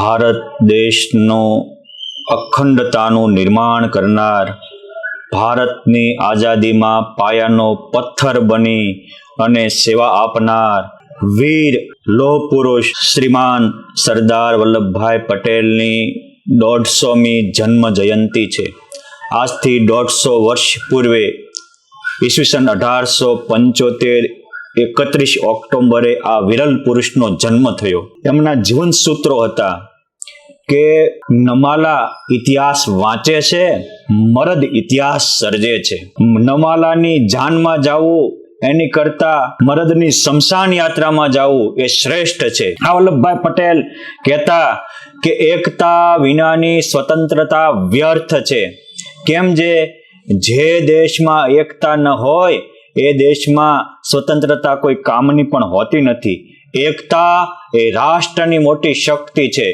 ભારત દેશનો અખંડતાનું નિર્માણ કરનાર, ભારતની આઝાદીમાં પાયાનો પથ્થર બની અને સેવા આપનાર વીર લોહ પુરુષ શ્રીમાન સરદાર વલ્લભભાઈ પટેલની 150મી જન્મ જયંતિ છે. આજથી 150 વર્ષ પૂર્વે ઈસવીસન 1875 31 ઓક્ટોબરે આ વિરલ પુરુષનો જન્મ થયો. એમના જીવન સૂત્રો હતા કે નમાલા ઇતિહાસ વાંચે છે, મરદ ઇતિહાસ સર્જે છે. નમાલાની જાનમાં જાવું એની કરતા મરદની શમશાન યાત્રામાં જાવું એ શ્રેષ્ઠ છે. આ વલ્લભભાઈ પટેલ કહેતા કે એકતા વિનાની સ્વતંત્રતા વ્યર્થ છે. કેમ જે દેશમાં એકતા ન હોય એ દેશમાં સ્વતંત્રતા કોઈ કામની પણ હોતી નથી. એકતા એ રાષ્ટ્રની મોટી શક્તિ છે.